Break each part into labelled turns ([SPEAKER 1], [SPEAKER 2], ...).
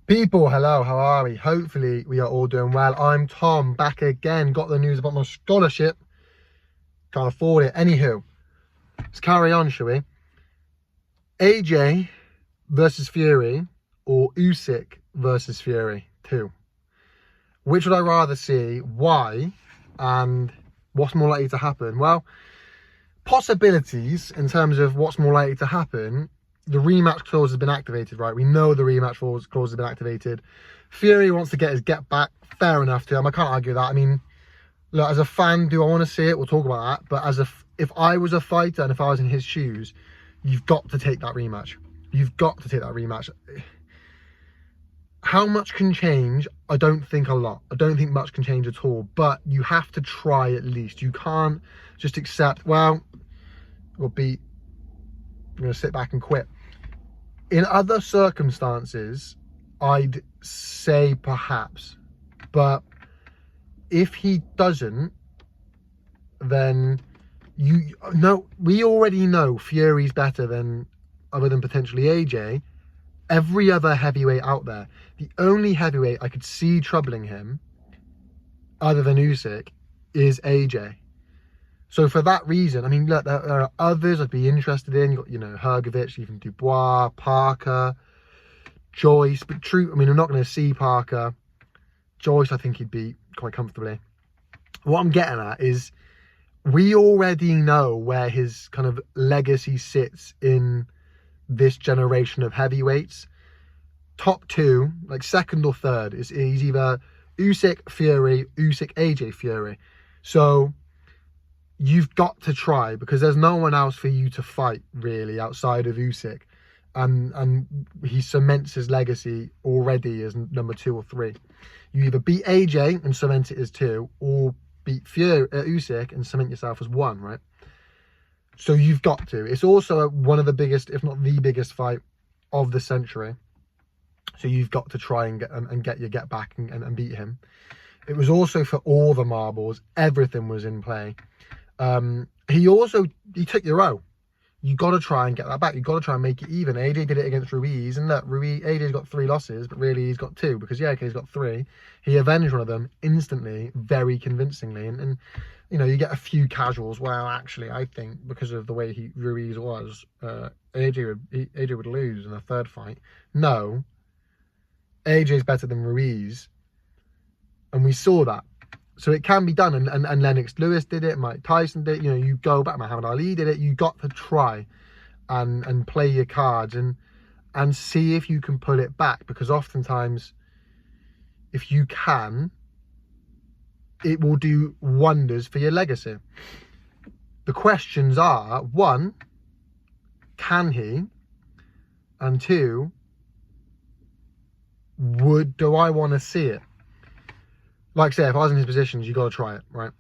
[SPEAKER 1] People, hello, how are we? Hopefully we are all doing well. I'm Tom, back again. Got the news about my scholarship. Can't afford it. Anywho, let's carry on, shall we? AJ versus Fury or Usyk versus Fury 2. Which would I rather see? Why? And what's more likely to happen? Well, possibilities in terms of what's more likely to happen. The rematch clause has been activated, right? We know the rematch clause has been activated. Fury wants to get his get back. Fair enough to him. I can't argue that. I mean, look, as a fan, do I want to see it? We'll talk about that. But if I was a fighter and if I was in his shoes, you've got to take that rematch. You've got to take that rematch. How much can change? I don't think a lot. I don't think much can change at all. But you have to try at least. You can't just accept, well, we'll beat. I'm going to sit back and quit. In other circumstances, I'd say perhaps, but if he doesn't, then we already know Fury's better than, other than potentially AJ, every other heavyweight out there. The only heavyweight I could see troubling him, other than Usyk, is AJ. So for that reason, I mean, look, there are others I'd be interested in. You've got, Hrgovic, even Dubois, Parker, Joyce. But true, I mean, I'm not going to see Parker. Joyce, I think he'd beat quite comfortably. What I'm getting at is we already know where his kind of legacy sits in this generation of heavyweights. Top two, like second or third, is either Usyk, Fury, Usyk, AJ, Fury. So you've got to try, because there's no one else for you to fight really outside of Usyk, and he cements his legacy already as number 2 or 3. You either beat AJ and cement it as 2, or beat Usyk and cement yourself as 1, right? So you've got to. It's also one of the biggest, if not the biggest, fight of the century. So you've got to try and get your get back and beat him. It was also for all the marbles. Everything was in play. He took your own. You got to try and get that back. You got to try and make it even. AJ did it against Ruiz, and look, AJ's got 3 losses, but really he's got 2, because he's got 3. He avenged one of them instantly, very convincingly, and you get a few casuals. Well, actually, I think because of the way Ruiz was, AJ would lose in the third fight. No, AJ's better than Ruiz, and we saw that. So it can be done, and Lennox Lewis did it, Mike Tyson did it, you go back, Muhammad Ali did it. You got to try and play your cards and see if you can pull it back, because oftentimes, if you can, it will do wonders for your legacy. The questions are, 1, can he? And 2, do I want to see it? Like I said, if I was in his positions, you got to try it, right?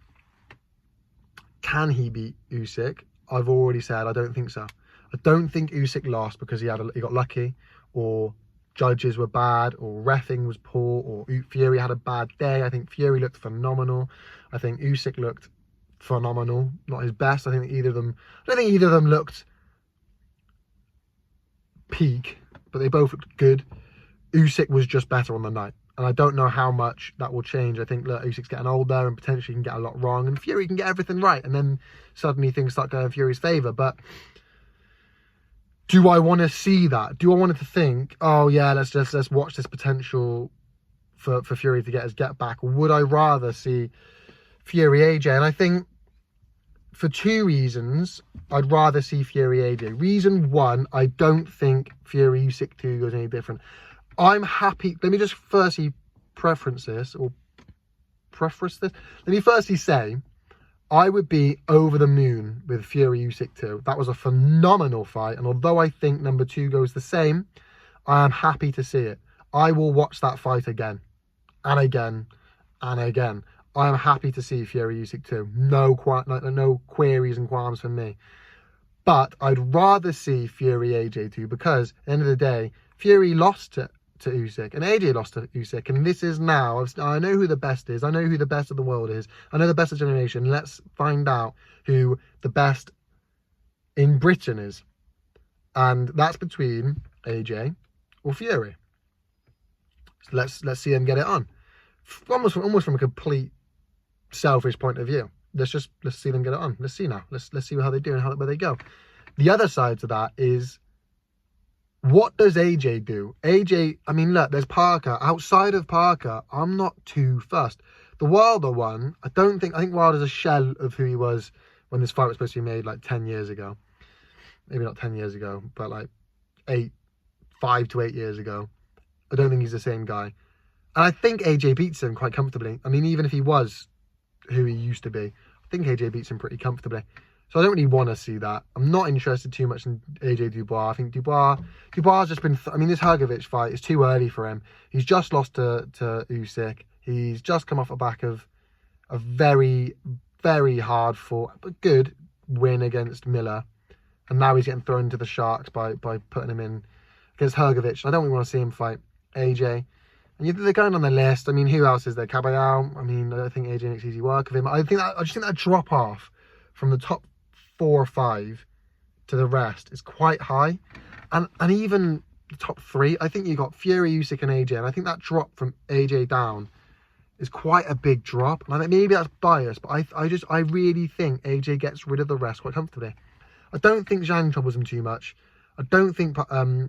[SPEAKER 1] Can he beat Usyk? I've already said I don't think so. I don't think Usyk lost because he got lucky, or judges were bad, or reffing was poor, or Fury had a bad day. I think Fury looked phenomenal. I think Usyk looked phenomenal. Not his best. I don't think either of them looked peak, but they both looked good. Usyk was just better on the night. And I don't know how much that will change. I think, look, Usyk's getting older and potentially can get a lot wrong. And Fury can get everything right. And then suddenly things start going in Fury's favour. But do I want to see that? Do I want to think, oh, yeah, let's watch this potential for Fury to get his get back? Or would I rather see Fury AJ? And I think for 2 reasons, I'd rather see Fury AJ. Reason 1, I don't think Fury Usyk 2 goes any different. I'm happy. Let me just firstly preference this. Let me firstly say, I would be over the moon with Fury Usyk 2. That was a phenomenal fight. And although I think number 2 goes the same, I am happy to see it. I will watch that fight again and again and again. I am happy to see Fury Usyk 2. No queries and qualms from me. But I'd rather see Fury AJ 2, because at the end of the day, Fury lost to Usyk, and AJ lost to Usyk, and this is now, I know who the best is. I know who the best of the world is. I know the best of the generation. Let's find out who the best in Britain is, and that's between AJ or Fury. So let's see them get it on. Almost from a complete selfish point of view. Let's see them get it on. Let's see now. Let's see how they do and where they go. The other side to that is, what does AJ do? AJ, I mean, look, there's Parker. Outside of Parker, I'm not too fussed. The Wilder one, I think Wilder's a shell of who he was when this fight was supposed to be made like 10 years ago. Maybe not 10 years ago, but like 5 to 8 years ago. I don't think he's the same guy. And I think AJ beats him quite comfortably. I mean, even if he was who he used to be, I think AJ beats him pretty comfortably. So I don't really want to see that. I'm not interested too much in AJ Dubois. I think Dubois has just been... I mean, this Hrgovic fight is too early for him. He's just lost to Usyk. He's just come off the back of a very, very hard fought, but good win against Miller. And now he's getting thrown into the Sharks by putting him in against Hrgovic. I don't really want to see him fight AJ. And they're going on the list. I mean, who else is there? Caballero. I mean, I think AJ makes easy work of him. I just think that drop off from the top 4 or 5 to the rest is quite high. And even the top 3, I think you got Fury, Usyk and AJ. And I think that drop from AJ down is quite a big drop. And I think maybe that's biased, but I really think AJ gets rid of the rest quite comfortably. I don't think Zhang troubles him too much. I don't think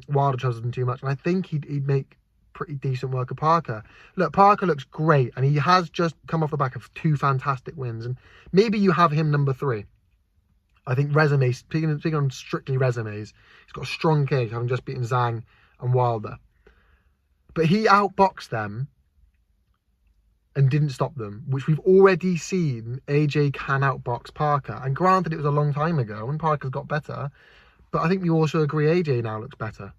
[SPEAKER 1] Wilder troubles him too much. And I think he'd make pretty decent work of Parker. Look, Parker looks great, and he has just come off the back of 2 fantastic wins. And maybe you have him number 3. I think resume, speaking on strictly resumes, he's got a strong case, having just beaten Zhang and Wilder. But he outboxed them and didn't stop them, which we've already seen AJ can outbox Parker. And granted, it was a long time ago and Parker's got better, but I think we also agree AJ now looks better.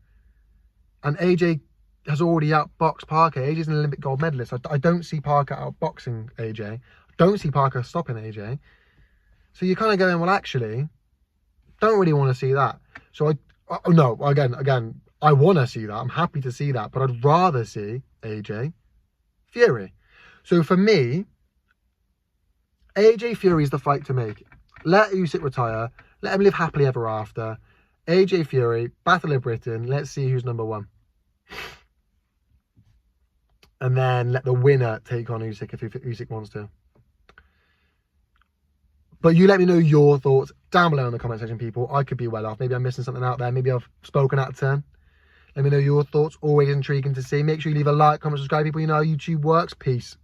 [SPEAKER 1] And AJ has already outboxed Parker. AJ's an Olympic gold medalist. I don't see Parker outboxing AJ. I don't see Parker stopping AJ. So you're kind of going, well, actually, don't really want to see that. So no, again, I want to see that. I'm happy to see that, but I'd rather see AJ Fury. So for me, AJ Fury is the fight to make. Let Usyk retire. Let him live happily ever after. AJ Fury, Battle of Britain. Let's see who's number 1. And then let the winner take on Usyk if Usyk wants to. But you let me know your thoughts down below in the comment section, people. I could be well off. Maybe I'm missing something out there. Maybe I've spoken out of turn. Let me know your thoughts. Always intriguing to see. Make sure you leave a like, comment, subscribe. People, you know how YouTube works. Peace.